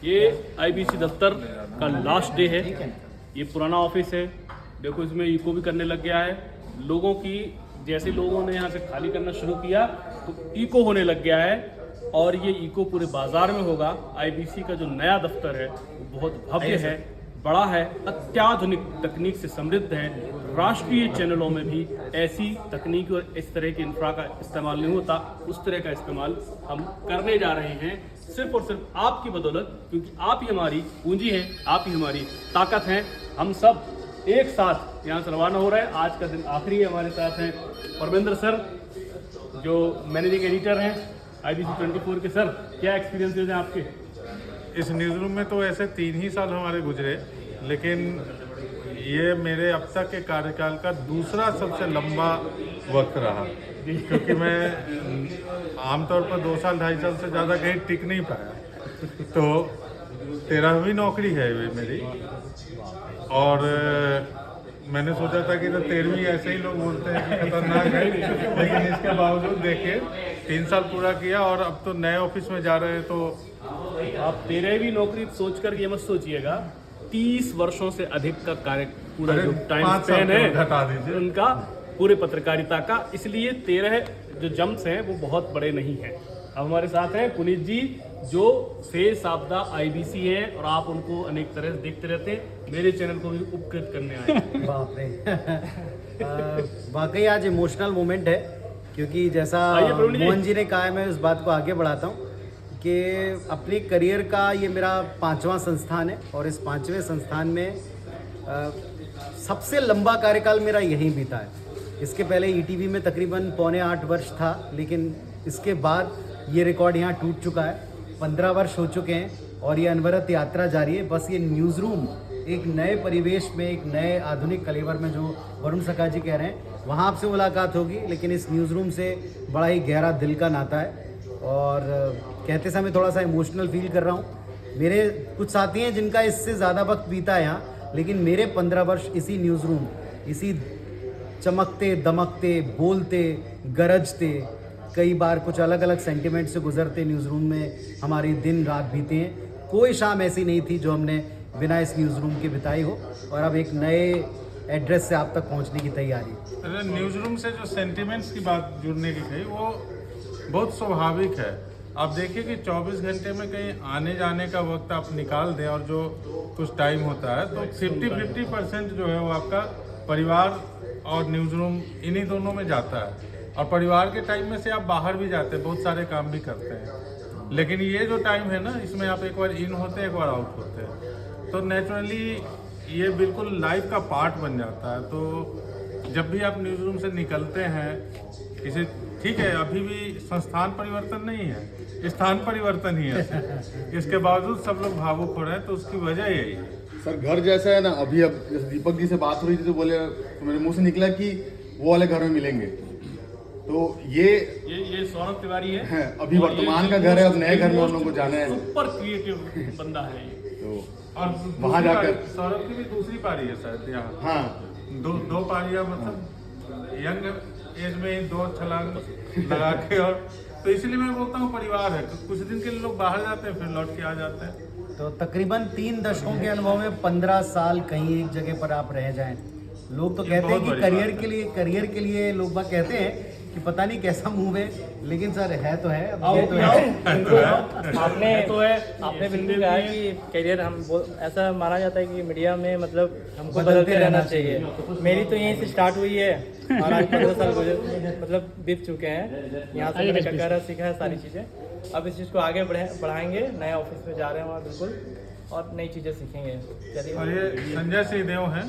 ये आईबीसी दफ्तर का लास्ट डे है। ये पुराना ऑफिस है, देखो इसमें इको भी करने लग गया है। लोगों की जैसे लोगों ने यहाँ से खाली करना शुरू किया तो इको होने लग गया है और ये इको पूरे बाजार में होगा। आईबीसी का जो नया दफ्तर है वो बहुत भव्य है, बड़ा है, अत्याधुनिक तकनीक से समृद्ध है। राष्ट्रीय चैनलों में भी ऐसी तकनीक और इस तरह की इंफ्रा का इस्तेमाल नहीं होता, उस तरह का इस्तेमाल हम करने जा रहे हैं सिर्फ और सिर्फ आपकी बदौलत, क्योंकि आप ही हमारी पूंजी हैं, आप ही हमारी ताकत हैं। हम सब एक साथ यहाँ से रवाना हो रहे हैं। आज का दिन आखिरी है। हमारे साथ हैं परमेंद्र सर जो मैनेजिंग एडिटर हैं आईबीसी 24 के। सर, क्या एक्सपीरियंस है आपके? इस न्यूज़ रूम में तो ऐसे 3 ही साल हमारे गुजरे, लेकिन ये मेरे अब तक के कार्यकाल का दूसरा सबसे लंबा वक्त रहा, क्योंकि मैं आमतौर पर 2 साल 2.5 साल से ज़्यादा कहीं टिक नहीं पाया। तो 13वीं नौकरी है ये मेरी, और मैंने सोचा था कि तो 13वीं ऐसे ही लोग बोलते हैं कि खतरनाक है, लेकिन इसके बावजूद देखिए 3 साल पूरा किया और अब तो नए ऑफिस में जा रहे हैं। तो आप 13वीं नौकरी सोचकर ये मत सोचिएगा, 30 वर्षों से अधिक का कार्य पूरा जो टाइम स्पेन है घटा दीजिए उनका पूरे पत्रकारिता का, इसलिए 13 जो जंप्स हैं वो बहुत बड़े नहीं हैं। अब हमारे साथ हैं पुनीत जी जो शेष आपदा आईबीसी हैं और आप उनको अनेक तरह से देखते रहते हैं। मेरे चैनल को भी उपकृत करने आए। बाप रे वाकई आज इमोशनल मोमेंट है, क्योंकि जैसा मोहन जी ने कहा है, मैं उस बात को आगे बढ़ाता हूँ कि अपने करियर का ये मेरा 5वां संस्थान है और इस 5वें संस्थान में सबसे लंबा कार्यकाल मेरा यहीं बीता है। इसके पहले ईटीवी में तकरीबन 7.25 वर्ष था, लेकिन इसके बाद ये रिकॉर्ड यहाँ टूट चुका है। 15 वर्ष हो चुके हैं और ये अनवरत यात्रा जारी है। बस ये न्यूज़ रूम एक नए परिवेश में, एक नए आधुनिक कलेवर में, जो वरुण सका जी कह रहे हैं, वहाँ आपसे मुलाकात होगी, लेकिन इस न्यूज़ रूम से बड़ा ही गहरा दिल का नाता है। और कहते समय थोड़ा सा इमोशनल फील कर रहा हूँ। मेरे कुछ साथी हैं जिनका इससे ज़्यादा वक्त बीता है यहाँ, लेकिन मेरे 15 वर्ष इसी न्यूज़ रूम, इसी चमकते दमकते बोलते गरजते, कई बार कुछ अलग अलग सेंटिमेंट से गुजरते न्यूज़ रूम में हमारी दिन रात बीते हैं। कोई शाम ऐसी नहीं थी जो हमने बिना इस न्यूज़ रूम के बिताई हो, और अब एक नए एड्रेस से आप तक पहुंचने की तैयारी। अरे न्यूज़ रूम से जो सेंटिमेंट्स की बात जुड़ने की कही, वो बहुत स्वाभाविक है। आप देखिए कि 24 घंटे में कहीं आने जाने का वक्त आप निकाल दें और जो कुछ टाइम होता है, तो 50% जो है वो आपका परिवार और न्यूज़ रूम इन्हीं दोनों में जाता है। और परिवार के टाइम में से आप बाहर भी जाते हैं, बहुत सारे काम भी करते हैं, लेकिन ये जो टाइम है ना, इसमें आप एक बार इन होते हैं, एक बार आउट होते हैं, तो नेचुरली ये बिल्कुल लाइफ का पार्ट बन जाता है। तो जब भी आप न्यूज़ रूम से निकलते हैं, इसे ठीक है अभी भी संस्थान परिवर्तन नहीं है, स्थान परिवर्तन ही है, इसके बावजूद सब लोग भावुक हो रहे हैं, तो उसकी वजह यही है। सर घर जैसा है ना, अभी अब जैसे दीपक जी से बात हो रही थी तो बोले, तो मेरे मुंह से निकला कि वो वाले घर में मिलेंगे। तो ये सौरभ तिवारी है, अभी वर्तमान का घर है, अब नए घर में हम लोग को जाना है। सुपर क्रिएटिव बंदा है ये। तो और वहाँ जाकर सौरभ की भी दूसरी पारी है शायद यहाँ। हाँ, दो पारियां, मतलब यंग एज में ही 2 छलांग लगा के, और तो इसलिए मैं बोलता हूँ परिवार है। कुछ दिन के लिए लोग बाहर जाते हैं, फिर लौट के आ जाते हैं। तो तकरीबन 3 दशकों के अनुभव में 15 साल कहीं एक जगह पर आप रह जाएं। लोग तो कहते हैं कि करियर के लिए लोग बात कहते हैं कि पता नहीं कैसा मूव है, लेकिन सर है तो है। ये तो है। आपने बिल्कुल कहा कि करियर ऐसा माना जाता है कि मीडिया में मतलब हमको बदलते रहना चाहिए। मेरी तो यहीं से स्टार्ट हुई है और आज 15 साल मतलब बीत चुके हैं। यहाँ से मैंने ककारा सीखा है सारी चीज़ें। अब इस चीज़ को आगे बढ़ाएंगे, नए ऑफिस में जा रहे हैं वहाँ बिल्कुल, और नई चीज़ें सीखेंगे। चलिए। और ये संजय सिंह देव हैं,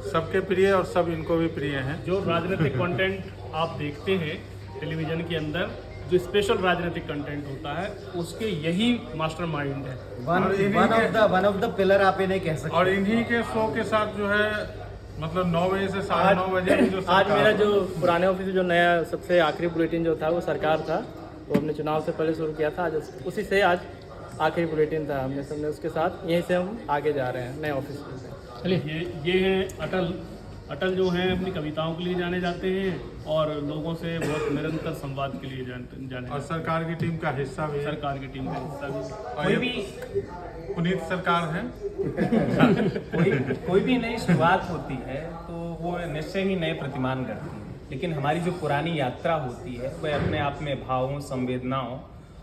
सबके प्रिय और सब इनको भी प्रिय हैं। जो राजनीतिक कंटेंट आप देखते हैं टेलीविजन के अंदर, जो स्पेशल राजनीतिक कंटेंट होता है, उसके यही मास्टरमाइंड है। वन ऑफ द पिलर आप इन्हें कह सकते हैं। और इन्हीं के शो के साथ जो है, मतलब 9 बजे से 9:30 बजे जो आज मेरा जो पुराने ऑफिस में जो नया सबसे आखिरी बुलेटिन जो था वो सरकार था, वो हमने चुनाव से पहले शुरू किया था। आज उसी से आज आखिरी बुलेटिन था, हमने सबने उसके साथ यहीं से हम आगे जा रहे हैं नए ऑफिस में। ये हैं अटल जो हैं अपनी कविताओं के लिए जाने जाते हैं और लोगों से बहुत निरंतर संवाद के लिए जाने और सरकार की टीम का हिस्सा भी है। सरकार की टीम का हिस्सा भी। पुनीत सरकार हैं। कोई भी नई शुरुआत होती है तो वो निश्चय ही नए प्रतिमान करती है, लेकिन हमारी जो पुरानी यात्रा होती है वह अपने आप में भावों, संवेदनाओं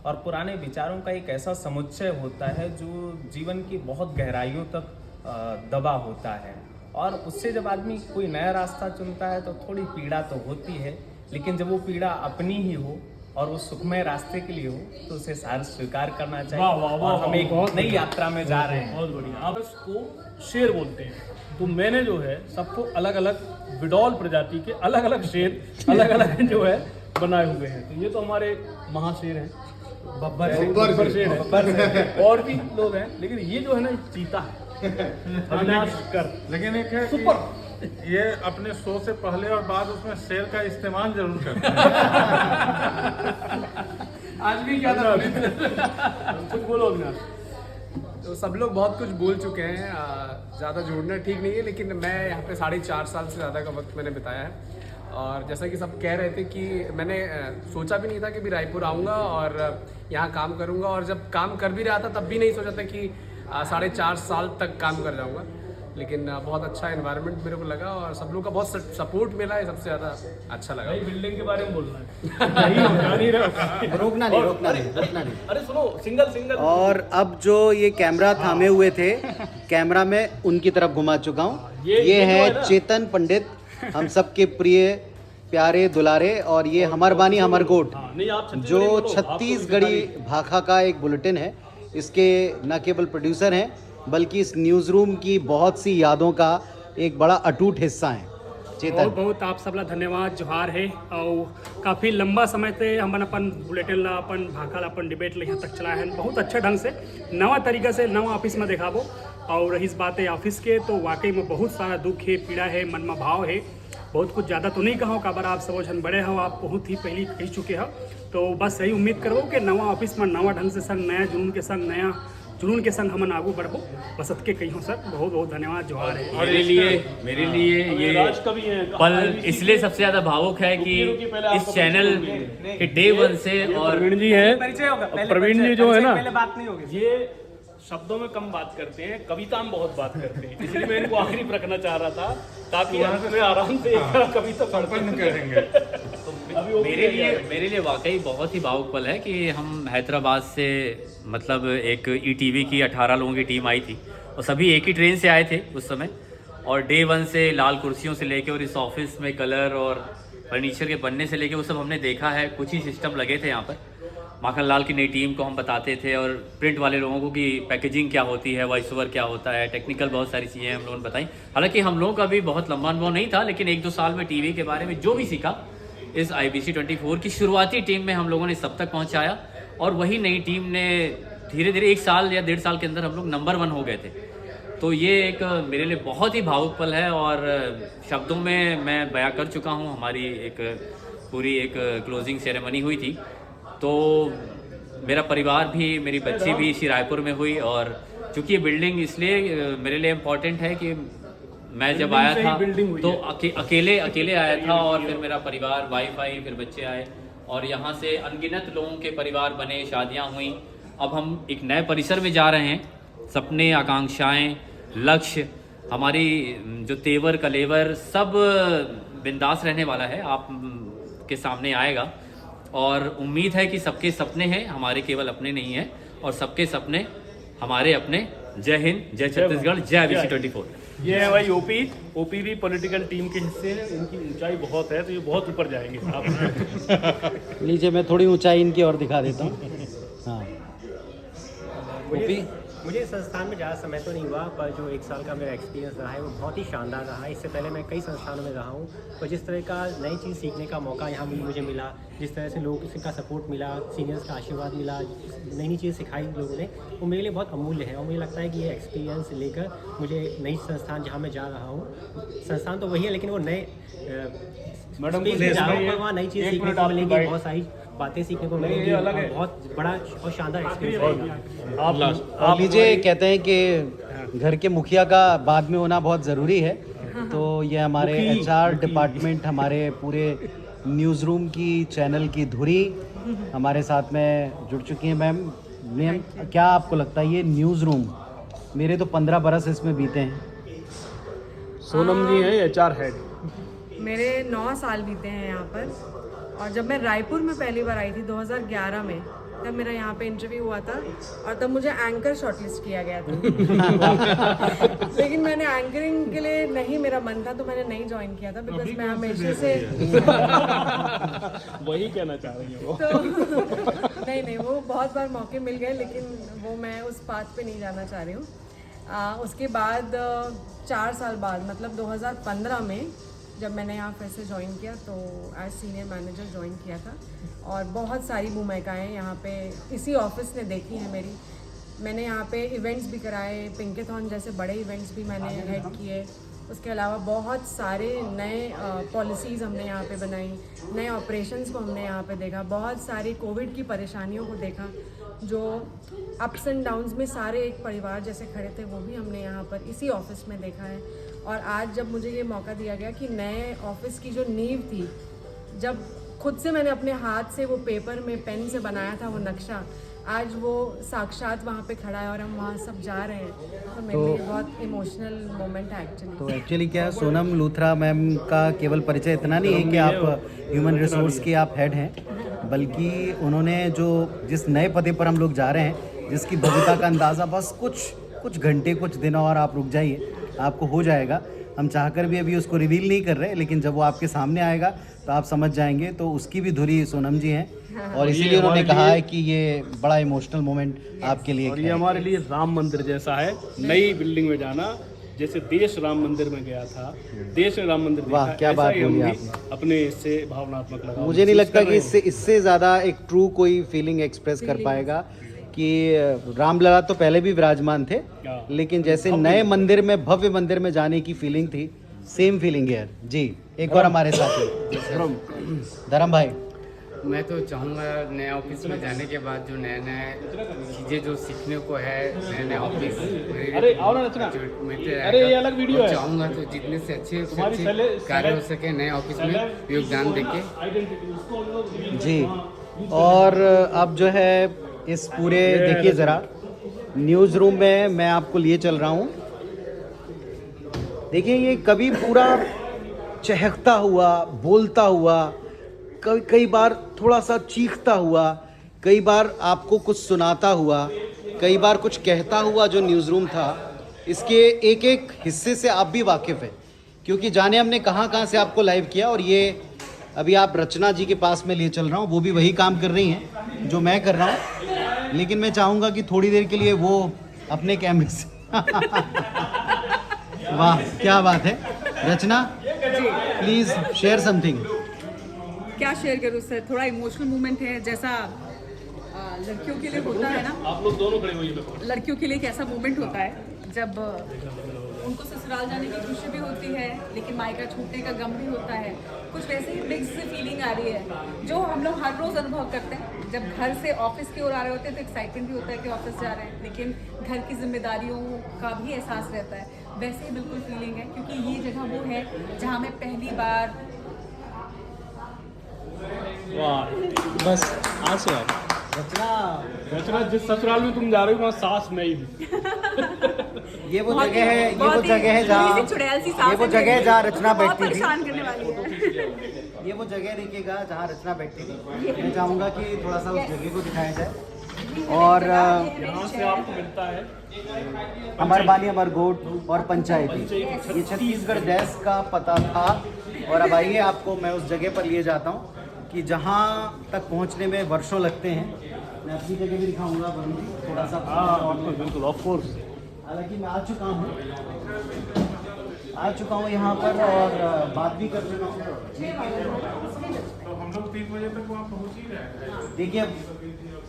और पुराने विचारों का एक ऐसा समुच्चय होता है जो जीवन की बहुत गहराइयों तक दबा होता है। और उससे जब आदमी कोई नया रास्ता चुनता है तो थोड़ी पीड़ा तो होती है, लेकिन जब वो पीड़ा अपनी ही हो और वो सुखमय रास्ते के लिए हो तो उसे सार स्वीकार करना चाहिए। वाह, वाह, वाह, और हम एक बहुत नई यात्रा में जा रहे हैं। बहुत बढ़िया। आप इसको शेर बोलते हैं, तो मैंने जो है सबको अलग अलग विडौल प्रजाति के अलग अलग शेर अलग अलग जो है बनाए हुए हैं। तो ये तो हमारे महाशेर हैं, बब्बर शेर है, और भी लोग हैं, लेकिन ये जो है ना चीता है अविनाश कर। लेकिन एक है कि ये अपने शो से पहले और बाद उसमें शेर का इस्तेमाल जरूर करते हैं। आज भी क्या था कुछ बोलो अविनाश। तो सब लोग बहुत कुछ बोल चुके हैं, ज़्यादा जोड़ना ठीक नहीं है, लेकिन मैं यहाँ पे 4.5 साल से ज़्यादा का वक्त मैंने बिताया है। और जैसा कि सब कह रहे थे कि मैंने सोचा भी नहीं था कि भी रायपुर आऊँगा और यहाँ काम करूँगा, और जब काम कर भी रहा था तब भी नहीं सोचा था कि 4.5 साल तक काम कर जाऊँगा। लेकिन बहुत अच्छा एनवायरनमेंट मेरे को लगा और सब लोग का बहुत सपोर्ट मिला है, सबसे ज़्यादा अच्छा लगा। भाई बिल्डिंग के बारे में बोलना है। रोकना नहीं। अरे सुनो, सिंगल और अब जो ये कैमरा थामे हुए थे, कैमरा में उनकी तरफ घुमा चुका हूँ। ये ये जो है है ना। चेतन पंडित, हम सबके प्रिय प्यारे दुलारे, और ये हमर बानी हमर गोट, हाँ, नहीं आप छत्तीसगढ़ी जो बोलो, आपको छत्तीसगढ़ी भाखा का एक बुलेटिन है। इसके न केवल प्रोड्यूसर हैं बल्कि इस न्यूज़ रूम की बहुत सी यादों का एक बड़ा अटूट हिस्सा है। बहुत चेतन, बहुत आप सबला धन्यवाद, जोहार है। और काफ़ी लंबा समय से हमन अपन बुलेटिन ला, अपन भाखा ला, अपन डिबेट ला यहाँ तक चलाए हैं बहुत अच्छे ढंग से, नवा तरीका से, नवा ऑफिस में देखाबो। और रही बात है ऑफिस के, तो वाकई में बहुत सारा दुख है, पीड़ा है, मन में भाव है। बहुत कुछ ज़्यादा तो नहीं कहो, काबर आप सब जन बड़े हो, आप बहुत ही पहले कह चुके हो। तो बस यही उम्मीद करो कि नवा ऑफिस में नवा ढंग से संग, नया जुनून के संग, नया जुनून के संग हमन आगू बढ़बो। बस के कही हो सर, बहुत बहुत धन्यवाद, जोहार है। मेरे लिए ये राज कवि हैं, पल इसलिए सबसे ज्यादा भावुक है कि इस चैनल के डे 1 से, और प्रवीण जी हैं, परिचय होगा, पहले प्रवीण जी जो है ना, पहले बात नहीं होगी। ये शब्दों में कम बात करते हैं, कविता में बहुत बात करते हैं, इसलिए मैं इनको आखिरी में रखना चाह रहा था ताकि मैं आराम से एक कविता संपन्न करेंगे। अभी वो मेरे लिए वाकई बहुत ही भावुक पल है कि हम हैदराबाद से, मतलब एक ईटीवी की 18 लोगों की टीम आई थी और सभी एक ही ट्रेन से आए थे उस समय, और डे 1 से लाल कुर्सियों से लेके और इस ऑफिस में कलर और फर्नीचर के बनने से लेके वो सब हमने देखा है। कुछ ही सिस्टम लगे थे यहाँ पर। माखन लाल की नई टीम को हम बताते थे और प्रिंट वाले लोगों को कि पैकेजिंग क्या होती है, वॉइस ओवर क्या होता है, टेक्निकल बहुत सारी चीज़ें हम लोगों ने बताई। हालांकि हम लोगों का भी बहुत लंबा अनुभव नहीं था, लेकिन 1-2 साल में टीवी के बारे में जो भी सीखा इस IBC 24 की शुरुआती टीम में हम लोगों ने सब तक पहुँचाया। और वही नई टीम ने धीरे धीरे 1 साल या 1.5 साल के अंदर हम लोग नंबर 1 हो गए थे। तो ये एक मेरे लिए बहुत ही भावुक पल है और शब्दों में मैं बयां कर चुका हूँ। हमारी एक पूरी एक क्लोजिंग सेरेमनी हुई थी, तो मेरा परिवार भी, मेरी बच्ची भी इसी रायपुर में हुई। और चूँकि ये बिल्डिंग इसलिए मेरे लिए इम्पोर्टेंट है कि मैं जब आया था तो अकेले आया था, और फिर मेरा परिवार, वाइफ आई, फिर बच्चे आए, और यहाँ से अनगिनत लोगों के परिवार बने, शादियाँ हुई। अब हम एक नए परिसर में जा रहे हैं। सपने, आकांक्षाएं, लक्ष्य, हमारी जो तेवर कलेवर सब बिंदास रहने वाला है, आप के सामने आएगा। और उम्मीद है कि सबके सपने हैं, हमारे केवल अपने नहीं हैं, और सबके सपने हमारे अपने। जय हिंद, जय छत्तीसगढ़, जय IBC 24। ये है भाई ओपी भी पॉलिटिकल टीम के हिस्से हैं। इनकी ऊंचाई बहुत है, तो ये बहुत ऊपर जाएंगे आप। लीजिए मैं थोड़ी ऊंचाई इनकी और दिखा देता हूँ। हाँ, मुझे इस संस्थान में ज़्यादा समय तो नहीं हुआ, पर जो 1 साल का मेरा एक्सपीरियंस रहा है वो बहुत ही शानदार रहा है। इससे पहले मैं कई संस्थानों में रहा हूँ, तो जिस तरह का नई चीज़ सीखने का मौका यहाँ मुझे मिला, जिस तरह से लोगों का सपोर्ट मिला, सीनियर्स का आशीर्वाद मिला, नई नई चीज़ सिखाई लोगों ने, वो मेरे लिए बहुत अमूल्य है। और मुझे लगता है कि ये एक्सपीरियंस लेकर मुझे नई संस्थान जहाँ मैं जा रहा हूँ, संस्थान तो वही है लेकिन वो नए मैडम वहाँ नई चीज़ सीखने को मिलेगी, बहुत सारी बातें सीखने को मिलेंगी, और बहुत बड़ा और शानदार एक्सपीरियंस रहेगा। आप लीजिए, कहते हैं कि घर के मुखिया का बाद में होना बहुत ज़रूरी है, तो ये हमारे HR डिपार्टमेंट, हमारे पूरे न्यूज़ रूम की, चैनल की धुरी हमारे साथ में जुड़ चुकी हैं। मैम, मैम क्या आपको लगता है ये न्यूज़ रूम, मेरे तो 15 बरस इसमें बीते हैं, सोनम जी हैं HR हेड। मेरे 9 साल बीते हैं यहाँ पर। और जब मैं रायपुर में पहली बार आई थी 2011 में, तब मेरा यहाँ पे इंटरव्यू हुआ था और तब मुझे एंकर शॉर्टलिस्ट किया गया था। लेकिन मैंने एंकरिंग के लिए नहीं, मेरा मन था तो मैंने नहीं ज्वाइन किया था, बिकॉज मैं हमेशा से वही कहना चाह रही हैं वो। तो नहीं वो बहुत बार मौके मिल गए, लेकिन वो मैं उस पाथ पे नहीं जाना चाह रही हूँ। उसके बाद 4 साल बाद मतलब 2015 में जब मैंने यहाँ फिर से ज्वाइन किया तो एज सीनियर मैनेजर ज्वाइन किया था। और बहुत सारी भूमिकाएँ यहाँ पे इसी ऑफिस ने देखी हैं मेरी। मैंने यहाँ पे इवेंट्स भी कराए, पिंकेथॉन जैसे बड़े इवेंट्स भी मैंने हेड किए। उसके अलावा बहुत सारे नए पॉलिसीज़ हमने यहाँ पे बनाई, नए ऑपरेशंस को हमने यहाँ पे देखा, बहुत सारी कोविड की परेशानियों को देखा, जो अप्स एंड डाउन्स में सारे एक परिवार जैसे खड़े थे, वो भी हमने यहाँ पर इसी ऑफिस में देखा है। और आज जब मुझे ये मौका दिया गया कि नए ऑफिस की जो नींव थी, जब खुद से मैंने अपने हाथ से वो पेपर में पेन से बनाया था वो नक्शा, आज वो साक्षात वहाँ पे खड़ा है और हम वहाँ सब जा रहे हैं, तो मेरे लिए बहुत इमोशनल मोमेंट है एक्चुअली। तो एक्चुअली क्या है, सोनम लूथरा मैम का केवल परिचय इतना नहीं है कि आप ह्यूमन रिसोर्स के आप हेड हैं, बल्कि उन्होंने जो जिस नए पते पर हम लोग जा रहे हैं, जिसकी भव्यता का अंदाज़ा बस कुछ घंटे कुछ दिन और आप रुक जाइए, आपको हो जाएगा। हम चाहकर भी अभी उसको रिवील नहीं कर रहे, लेकिन जब वो आपके सामने आएगा तो आप समझ जाएंगे। तो उसकी भी धुरी सोनम जी हैं और इसीलिए उन्होंने कहा है कि ये बड़ा इमोशनल मोमेंट आपके लिए और ये हमारे लिए राम मंदिर जैसा है, नई बिल्डिंग में जाना, जैसे देश राम मंदिर में गया था, देश में राम मंदिर वाह, देखा, क्या ऐसा बात ही हम बोली भी आपने। अपने इससे भावनात्मक लगाव मुझे नहीं महसूस लगता कर कि रहे हैं। इससे ज़्यादा एक ट्रू कोई फीलिंग एक्सप्रेस कर पाएगा कि रामलला तो पहले भी विराजमान थे, लेकिन जैसे नए मंदिर में, भव्य मंदिर में जाने की फीलिंग थी, सेम फीलिंग है जी। एक और हमारे साथी धर्म भाई। मैं तो चाहूँगा नए ऑफिस में जाने के बाद जो नए चीज़ें जो सीखने को है, नए ऑफिस, अरे आओ ना रचना, अरे ये अलग वीडियो है। चाहूँगा तो जितने से अच्छे कार्य हो सके नए ऑफिस में योगदान देके जी। और अब जो है इस पूरे, देखिए ज़रा न्यूज़ रूम में मैं आपको लिए चल रहा हूँ। देखिए ये कभी पूरा चहकता हुआ, बोलता हुआ, कई बार थोड़ा सा चीखता हुआ, कई बार आपको कुछ सुनाता हुआ, कई बार कुछ कहता हुआ जो न्यूज़ रूम था, इसके एक एक हिस्से से आप भी वाकिफ़ हैं, क्योंकि जाने हमने कहाँ से आपको लाइव किया। और ये अभी आप रचना जी के पास में लिए चल रहा हूँ, वो भी वही काम कर रही हैं जो मैं कर रहा हूँ, लेकिन मैं चाहूँगा कि थोड़ी देर के लिए वो अपने कैमरे से वाह क्या बात है। रचना प्लीज़ शेयर समथिंग। क्या शेयर करूँ सर, थोड़ा इमोशनल मोमेंट है, जैसा लड़कियों के लिए होता है ना, आप लोग दोनों खड़े होइए। लड़कियों के लिए एक ऐसा मोमेंट होता है जब उनको ससुराल जाने की खुशी भी होती है, लेकिन मायका छूटने का गम भी होता है। कुछ वैसे ही मिक्स फीलिंग आ रही है जो हम लोग हर रोज़ अनुभव करते हैं। जब घर से ऑफिस की ओर आ रहे होते हैं तो एक्साइटमेंट भी होता है कि ऑफिस जा रहे हैं, लेकिन घर की जिम्मेदारियों का भी एहसास रहता है। वैसे ही बिल्कुल फीलिंग है, क्योंकि ये जगह वो है जहाँ मैं पहली बार बस आज से रचना जिस ससुराल में तुम जा रही हो वहाँ सास मैं ही हूँ। ये वो जगह है, ये वो जगह है जहाँ, ये वो जगह है जहाँ रचना बैठती थी। करने वाली है। ये वो जगह देखिएगा जहाँ रचना बैठती थी। मैं चाहूँगा कि थोड़ा सा उस जगह को दिखाया जाए। और यहाँ से आपको मिलता है अमर बानी, अमर गोट और पंचायती, ये छत्तीसगढ़ डेस्क का पता था। और अब आइए आपको मैं उस जगह पर लिए जाता हूँ कि जहाँ तक पहुँचने में वर्षों लगते हैं। मैं अपनी जगह भी दिखाऊंगा थोड़ा सा। बिल्कुल ऑफ कोर्स। हालांकि मैं आ चुका हूँ यहाँ पर और बात भी कर चुका हूँ। तो हम लोग 3 बजे तक वहाँ पहुँच ही रहे। देखिए अब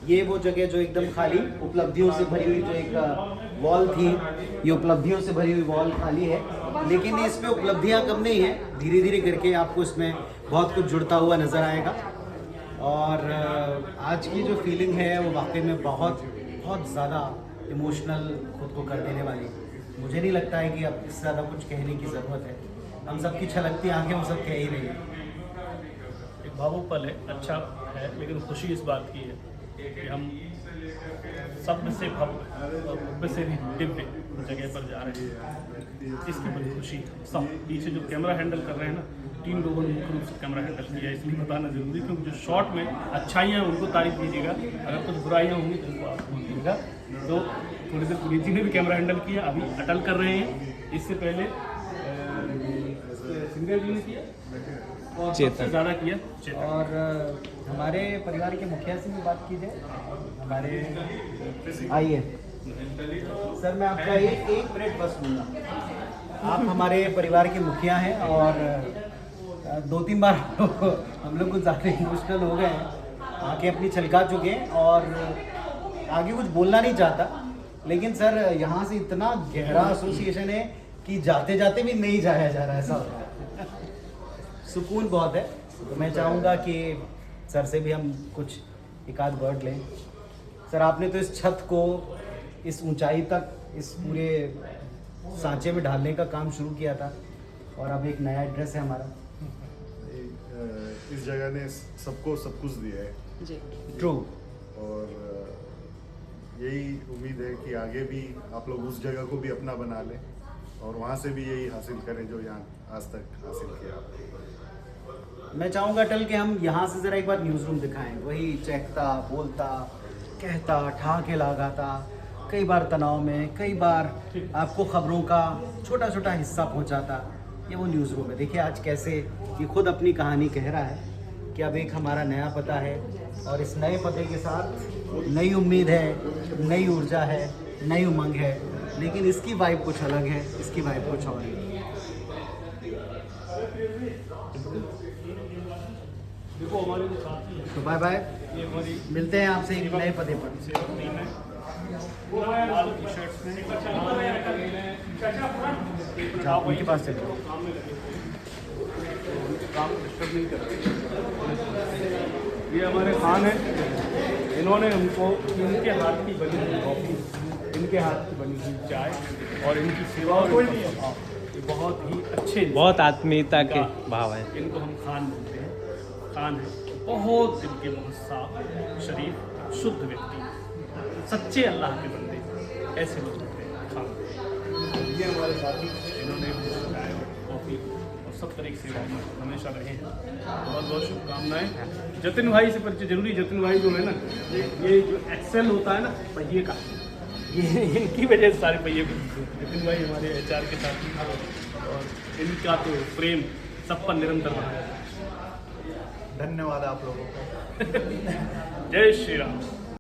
ये वो जगह जो एकदम खाली, उपलब्धियों से भरी हुई जो एक वॉल थी, ये उपलब्धियों से भरी हुई वॉल खाली है, लेकिन इसमें उपलब्धियाँ कम नहीं है। धीरे धीरे करके आपको इसमें बहुत कुछ जुड़ता हुआ नज़र आएगा। और आज की जो फीलिंग है वो वाकई में बहुत बहुत ज़्यादा इमोशनल खुद को कर देने वाली। मुझे नहीं लगता है कि अब इससे ज़्यादा कुछ कहने की ज़रूरत है। हम सबकी छलकती आंखें वो सब कह ही रही हैं। एक भावुक पल है, अच्छा है, लेकिन खुशी इस बात की है कि हम सब से भव्य और भव्य से भी दिव्य जगह पर जा रहे हैं, इसकी बड़ी खुशी है। सब पीछे जो कैमरा हैंडल कर रहे हैं ना, 3 लोगों ने मुख्य रूप से कैमरा हैंडल किया, इसलिए बताना जरूरी, क्योंकि जो शॉट में अच्छाइयाँ उनको तारीफ कीजिएगा, अगर कुछ बुराइयाँ होंगी तो उनको आप कीजिएगा। तो थोड़ी देर पुनीत जी ने भी कैमरा हैंडल किया, अभी अटल कर रहे हैं, इससे पहले सिंगर जी ने किया और सबसे ज़्यादा किया। और हमारे परिवार के मुखिया से भी बात की जाए, हमारे आइए सर, मैं आपका एक मिनट बस लूँगा। आप हमारे परिवार के मुखिया हैं और 2-3 बार हम लोग कुछ ज़्यादा इमोशनल हो गए हैं, आके अपनी छलका चुके हैं और आगे कुछ बोलना नहीं चाहता, लेकिन सर यहाँ से इतना गहरा एसोसिएशन है कि जाते जाते भी नहीं जाया जा रहा है, ऐसा होता है। सुकून बहुत है। तो मैं चाहूँगा कि सर से भी हम कुछ एक आध वर्ड लें। सर, आपने तो इस छत को इस ऊंचाई तक, इस पूरे सांचे में ढालने का काम शुरू किया था और अब एक नया एड्रेस है हमारा। इस जगह ने सबको सब कुछ दिया है जी, ट्रू। और यही उम्मीद है कि आगे भी आप लोग उस जगह को भी अपना बना लें और वहाँ से भी यही हासिल करें जो यहाँ आज तक हासिल किया। मैं चाहूँगा अटल कि हम यहाँ से ज़रा एक बार न्यूज़ रूम दिखाएं। वही चहकता, बोलता, कहता, ठहाके लगाता, कई बार तनाव में, कई बार आपको खबरों का छोटा छोटा हिस्सा पहुँचाता, ये वो न्यूज़ रूम है। देखिए आज कैसे ये खुद अपनी कहानी कह रहा है कि अब एक हमारा नया पता है और इस नए पते के साथ नई उम्मीद है, नई ऊर्जा है, नई उमंग है, लेकिन इसकी वाइब कुछ अलग है, इसकी वाइब कुछ और है। तो बाय बाय, मिलते हैं आपसे एक नए पते पर। आप उनके पास चले काम डिस्टर्ब नहीं कर रहे। ये हमारे खान हैं, इन्होंने हमको इनके हाथ की बनी हुई कॉफ़ी, इनके हाथ की बनी हुई चाय और इनकी सेवा और ये बहुत ही अच्छे, बहुत आत्मीयता के भाव है। इनको हम खान बोलते हैं। खान है बहुत दिल के बहुत साफ, शरीफ, शुद्ध व्यक्ति, सच्चे अल्लाह के बंदे, ऐसे लोग होते हैं खान। ये हमारे साथी, इन्होंने चाय और कॉफ़ी और सब तरह की सेवा में हमेशा रहे हैं। बहुत बहुत शुभकामनाएं। जतिन भाई से परिचय जरूरी। जतिन भाई जो है ना, ये जो एक्सेल होता है ना पहिए का, ये इनकी वजह से सारे पहिए बनते हैं। जतिन भाई हमारे HR के साथी और इनका तो प्रेम सब पर निरंतर बना है। धन्यवाद आप लोगों को। जय श्री राम।